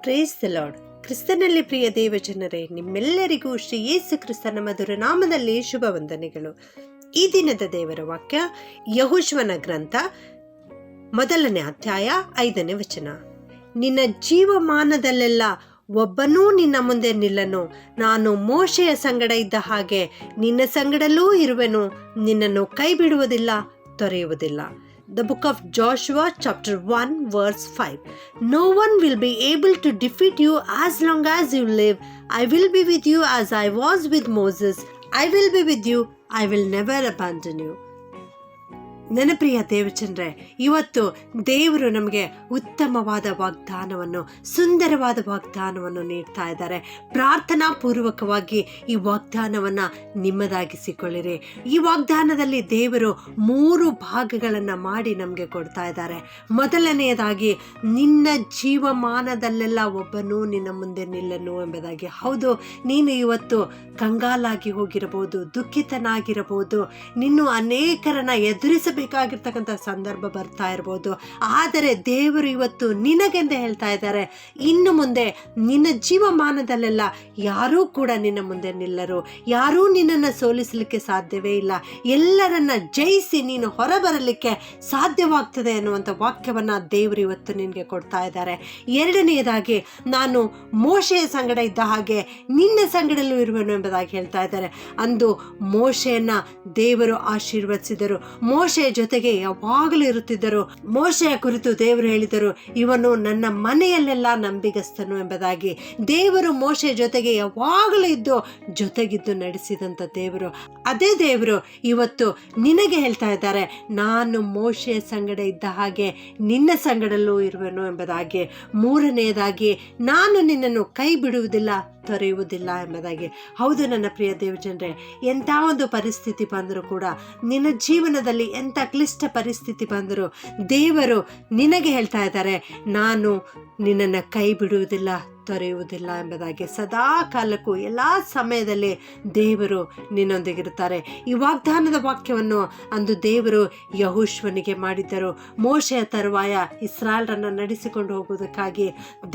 Praise the lord. ಕ್ರಿಸ್ತನಲ್ಲಿ ಪ್ರಿಯ ದೇವಜನರೇ, ನಿಮ್ಮೆಲ್ಲರಿಗೂ ಶ್ರೀ ಯೇಸು ಕ್ರಿಸ್ತನ ಮಧುರ ನಾಮದಲ್ಲಿ ಶುಭ ವಂದನೆಗಳು. ಈ ದಿನದ ದೇವರ ವಾಕ್ಯ ಯೆಹೋಶುವನ ಗ್ರಂಥ 1ನೇ ಅಧ್ಯಾಯ 5ನೇ ವಚನ. ನಿನ್ನ ಜೀವಮಾನದಲ್ಲೆಲ್ಲ ಒಬ್ಬನೂ ನಿನ್ನ ಮುಂದೆ ನಿಲ್ಲನು. ನಾನು ಮೋಶೆಯ ಸಂಗಡ ಇದ್ದ ಹಾಗೆ ನಿನ್ನ ಸಂಗಡಲೂ ಇರುವೆನು. ನಿನ್ನನ್ನು ಕೈ ಬಿಡುವುದಿಲ್ಲ, ತೊರೆಯುವುದಿಲ್ಲ. The book of Joshua chapter 1 verse 5. No one will be able to defeat you as long as you live. I will be with you as I was with Moses. I will be with you. I will never abandon you. ನನ್ನ ಪ್ರಿಯ ದೇವಚಂದ್ರೆ, ಇವತ್ತು ದೇವರು ನಮಗೆ ಉತ್ತಮವಾದ ವಾಗ್ದಾನವನ್ನು, ಸುಂದರವಾದ ವಾಗ್ದಾನವನ್ನು ನೀಡ್ತಾ ಇದ್ದಾರೆ. ಪ್ರಾರ್ಥನಾ ಪೂರ್ವಕವಾಗಿ ಈ ವಾಗ್ದಾನವನ್ನು ನಿಮ್ಮದಾಗಿಸಿಕೊಳ್ಳಿರಿ. ಈ ವಾಗ್ದಾನದಲ್ಲಿ ದೇವರು 3 ಭಾಗಗಳನ್ನು ಮಾಡಿ ನಮಗೆ ಕೊಡ್ತಾ ಇದ್ದಾರೆ. ಮೊದಲನೆಯದಾಗಿ, ನಿನ್ನ ಜೀವಮಾನದಲ್ಲೆಲ್ಲ ಒಬ್ಬನು ನಿನ್ನ ಮುಂದೆ ನಿಲ್ಲನು ಎಂಬುದಾಗಿ. ಹೌದು, ನೀನು ಇವತ್ತು ಕಂಗಾಲಾಗಿ ಹೋಗಿರಬಹುದು, ದುಃಖಿತನಾಗಿರಬಹುದು, ನೀನು ಅನೇಕರನ್ನ ಬೇಕಾಗಿರ್ತಕ್ಕಂಥ ಸಂದರ್ಭ ಬರ್ತಾ ಇರ್ಬೋದು. ಆದರೆ ದೇವರು ಇವತ್ತು ನಿನಗೆಂದು ಹೇಳ್ತಾ ಇದ್ದಾರೆ, ಇನ್ನು ಮುಂದೆ ನಿನ್ನ ಜೀವಮಾನದಲ್ಲೆಲ್ಲ ಯಾರೂ ಕೂಡ ನಿನ್ನ ಮುಂದೆ ನಿಲ್ಲರು, ಯಾರೂ ನಿನ್ನನ್ನು ಸೋಲಿಸಲಿಕ್ಕೆ ಸಾಧ್ಯವೇ ಇಲ್ಲ. ಎಲ್ಲರನ್ನ ಜಯಿಸಿ ನೀನು ಹೊರಬರಲಿಕ್ಕೆ ಸಾಧ್ಯವಾಗ್ತದೆ ಅನ್ನುವಂಥ ವಾಕ್ಯವನ್ನ ದೇವರು ಇವತ್ತು ನಿನಗೆ ಕೊಡ್ತಾ ಇದ್ದಾರೆ. ಎರಡನೆಯದಾಗಿ, ನಾನು ಮೋಶೆಯ ಸಂಗಡ ಇದ್ದ ಹಾಗೆ ನಿನ್ನ ಸಂಗಡಲ್ಲೂ ಇರುವೆನು ಎಂಬುದಾಗಿ ಹೇಳ್ತಾ ಇದ್ದಾರೆ. ಅಂದು ಮೋಶೆಯನ್ನ ದೇವರು ಆಶೀರ್ವದಿಸಿದರು, ಮೋಶೆಯ ಜೊತೆಗೆ ಯಾವಾಗಲೂ ಇರುತ್ತಿದ್ದರು. ಮೋಶೆಯ ಕುರಿತು ದೇವರು ಹೇಳಿದರು, ಇವನು ನನ್ನ ಮನೆಯಲ್ಲೆಲ್ಲ ನಂಬಿಗಸ್ತನು ಎಂಬುದಾಗಿ. ದೇವರು ಮೋಶೆಯ ಜೊತೆಗೆ ಯಾವಾಗಲೂ ಇದ್ದು ಜೊತೆಗಿದ್ದು ನಡೆಸಿದಂಥ ದೇವರು. ಅದೇ ದೇವರು ಇವತ್ತು ನಿನಗೆ ಹೇಳ್ತಾ ಇದ್ದಾರೆ, ನಾನು ಮೋಶೆಯ ಸಂಗಡ ಇದ್ದ ಹಾಗೆ ನಿನ್ನ ಸಂಗಡಲ್ಲೂ ಇರುವೆನು ಎಂಬುದಾಗಿ. ಮೂರನೆಯದಾಗಿ, ನಾನು ನಿನ್ನನ್ನು ಕೈ ಬಿಡುವುದಿಲ್ಲ, ತೊರೆಯುವುದಿಲ್ಲ ಎಂಬುದಾಗಿ. ಹೌದು ನನ್ನ ಪ್ರಿಯ ದೇವಜನರೇ, ಎಂಥ ಒಂದು ಪರಿಸ್ಥಿತಿ ಬಂದರೂ ಕೂಡ, ನಿನ್ನ ಜೀವನದಲ್ಲಿ ಎಂಥ ಕ್ಲಿಷ್ಟ ಪರಿಸ್ಥಿತಿ ಬಂದರೂ ದೇವರು ನಿನಗೆ ಹೇಳ್ತಾ ಇದ್ದಾರೆ, ನಾನು ನಿನ್ನನ್ನು ಕೈ ಬಿಡುವುದಿಲ್ಲ, ತೊರೆಯುವುದಿಲ್ಲ ಎಂಬುದಾಗಿ. ಸದಾ ಕಾಲಕ್ಕೂ ಎಲ್ಲ ಸಮಯದಲ್ಲಿ ದೇವರು ನಿನ್ನೊಂದಿಗಿರುತ್ತಾರೆ. ಈ ವಾಗ್ದಾನದ ವಾಕ್ಯವನ್ನು ಅಂದು ದೇವರು ಯೆಹೋಶುವನಿಗೆ ಮಾಡಿದ್ದರು. ಮೋಶೆಯ ತರುವಾಯ ಇಸ್ರಾಯೇಲರನ್ನು ನಡೆಸಿಕೊಂಡು ಹೋಗುವುದಕ್ಕಾಗಿ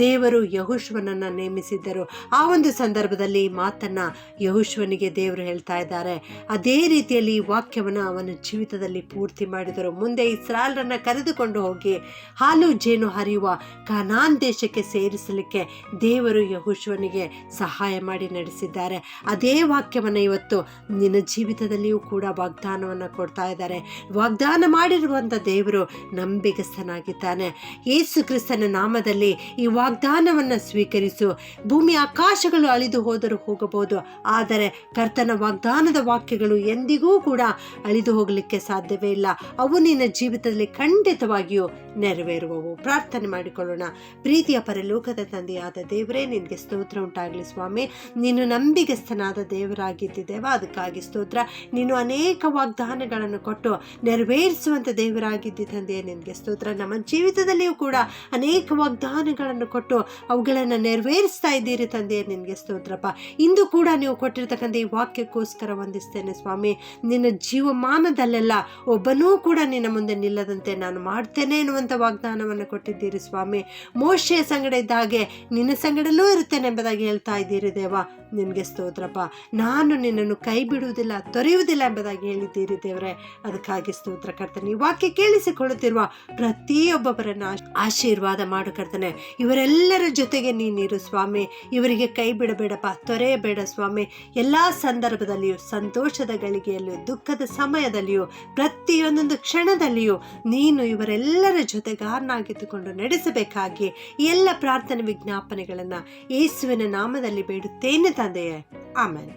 ದೇವರು ಯೆಹೋಶುವನನ್ನು ನೇಮಿಸಿದ್ದರು. ಆ ಒಂದು ಸಂದರ್ಭದಲ್ಲಿ ಈ ಮಾತನ್ನು ಯೆಹೋಶುವನಿಗೆ ದೇವರು ಹೇಳ್ತಾ ಇದ್ದಾರೆ. ಅದೇ ರೀತಿಯಲ್ಲಿ ಈ ವಾಕ್ಯವನ್ನು ಅವನ ಜೀವಿತದಲ್ಲಿ ಪೂರ್ತಿ ಮಾಡಿದರು. ಮುಂದೆ ಇಸ್ರಾಯೇಲರನ್ನು ಕರೆದುಕೊಂಡು ಹೋಗಿ ಹಾಲು ಜೇನು ಹರಿಯುವ ಕಾನಾನ್ ದೇಶಕ್ಕೆ ಸೇರಿಸಲಿಕ್ಕೆ ದೇವರು ಯೆಹೋಶುವನಿಗೆ ಸಹಾಯ ಮಾಡಿ ನಡೆಸಿದ್ದಾರೆ. ಅದೇ ವಾಕ್ಯವನ್ನು ಇವತ್ತು ನಿನ್ನ ಜೀವಿತದಲ್ಲಿಯೂ ಕೂಡ ವಾಗ್ದಾನವನ್ನು ಕೊಡ್ತಾ ಇದ್ದಾರೆ. ವಾಗ್ದಾನ ಮಾಡಿರುವಂಥ ದೇವರು ನಂಬಿಗಸ್ತನಾಗಿದ್ದಾನೆ. ಯೇಸು ಕ್ರಿಸ್ತನ ನಾಮದಲ್ಲಿ ಈ ವಾಗ್ದಾನವನ್ನು ಸ್ವೀಕರಿಸು. ಭೂಮಿ ಆಕಾಶಗಳು ಅಳಿದು ಹೋದರೂ ಹೋಗಬಹುದು, ಆದರೆ ಕರ್ತನ ವಾಗ್ದಾನದ ವಾಕ್ಯಗಳು ಎಂದಿಗೂ ಕೂಡ ಅಳಿದು ಹೋಗಲಿಕ್ಕೆ ಸಾಧ್ಯವೇ ಇಲ್ಲ. ಅವು ನಿನ್ನ ಜೀವಿತದಲ್ಲಿ ಖಂಡಿತವಾಗಿಯೂ ನೆರವೇರುವವು. ಪ್ರಾರ್ಥನೆ ಮಾಡಿಕೊಳ್ಳೋಣ. ಪ್ರೀತಿಯ ಪರಲೋಕದ ತಂದೆಯಾದ ದೇವರೇ, ನಿನಗೆ ಸ್ತೋತ್ರ ಉಂಟಾಗಲಿ ಸ್ವಾಮಿ. ನೀನು ನಂಬಿಗಸ್ತನಾದ ದೇವರಾಗಿದ್ದೇವ, ಅದಕ್ಕಾಗಿ ಸ್ತೋತ್ರ. ನೀನು ಅನೇಕ ವಾಗ್ದಾನಗಳನ್ನು ಕೊಟ್ಟು ನೆರವೇರಿಸುವಂಥ ದೇವರಾಗಿದ್ದಿ ತಂದೆಯೇ, ನಿನಗೆ ಸ್ತೋತ್ರ. ನಮ್ಮ ಜೀವಿತದಲ್ಲಿಯೂ ಕೂಡ ಅನೇಕ ವಾಗ್ದಾನಗಳನ್ನು ಕೊಟ್ಟು ಅವುಗಳನ್ನು ನೆರವೇರಿಸ್ತಾ ಇದ್ದೀರಿ ತಂದೆಯೇ, ನಿನಗೆ ಸ್ತೋತ್ರಪ್ಪ. ಇಂದು ಕೂಡ ನೀವು ಕೊಟ್ಟಿರ್ತಕ್ಕಂಥ ಈ ವಾಕ್ಯಕ್ಕೋಸ್ಕರ ವಂದಿಸ್ತೇನೆ ಸ್ವಾಮಿ. ನಿನ್ನ ಜೀವಮಾನದಲ್ಲೆಲ್ಲ ಒಬ್ಬನೂ ಕೂಡ ನಿನ್ನ ಮುಂದೆ ನಿಲ್ಲದಂತೆ ನಾನು ಮಾಡ್ತೇನೆ ಎನ್ನುವಂಥ ವಾಗ್ದಾನವನ್ನು ಕೊಟ್ಟಿದ್ದೀರಿ ಸ್ವಾಮಿ. ಮೋಶೆಯ ಸಂಗಡ ಇದ್ದ ಹಾಗೆ ನಿನ್ನ ಸಂಗಡಲ್ಲೂ ಇರುತ್ತೇನೆ ಎಂಬುದಾಗಿ ಹೇಳ್ತಾ ಇದ್ದೀರಿ ದೇವ, ನಿನಗೆ ಸ್ತೋತ್ರಪ್ಪ. ನಾನು ನಿನ್ನನ್ನು ಕೈ ಬಿಡುವುದಿಲ್ಲ, ತೊರೆಯುವುದಿಲ್ಲ ಎಂಬುದಾಗಿ ಹೇಳಿದ್ದೀರಿ ದೇವರೇ, ಅದಕ್ಕಾಗಿ ಸ್ತೋತ್ರ ಕರ್ತನೆ. ಈ ವಾಕ್ಯ ಕೇಳಿಸಿಕೊಳ್ಳುತ್ತಿರುವ ಪ್ರತಿಯೊಬ್ಬೊಬ್ಬರನ್ನು ಆಶೀರ್ವಾದ ಮಾಡು ಕರ್ತನೆ. ಇವರೆಲ್ಲರ ಜೊತೆಗೆ ನೀನಿರು ಸ್ವಾಮಿ. ಇವರಿಗೆ ಕೈ ಬಿಡಬೇಡಪ್ಪ, ತೊರೆಯಬೇಡ ಸ್ವಾಮಿ. ಎಲ್ಲ ಸಂದರ್ಭದಲ್ಲಿಯೂ, ಸಂತೋಷದ ಗಳಿಗೆಯಲ್ಲಿಯೂ, ದುಃಖದ ಸಮಯದಲ್ಲಿಯೂ, ಪ್ರತಿಯೊಂದೊಂದು ಕ್ಷಣದಲ್ಲಿಯೂ ನೀನು ಇವರೆಲ್ಲರ ಜೊತೆಗಾರನಾಗಿದ್ದುಕೊಂಡು ನಡೆಸಬೇಕಾಗಿ ಎಲ್ಲ ಪ್ರಾರ್ಥನೆ ವಿಜ್ಞಾಪನೆಗಳನ್ನು ಯೇಸುವಿನ ನಾಮದಲ್ಲಿ ಬೇಡುತ್ತೇನೆ ತಂದೆಯೇ. ಆಮೆನ್.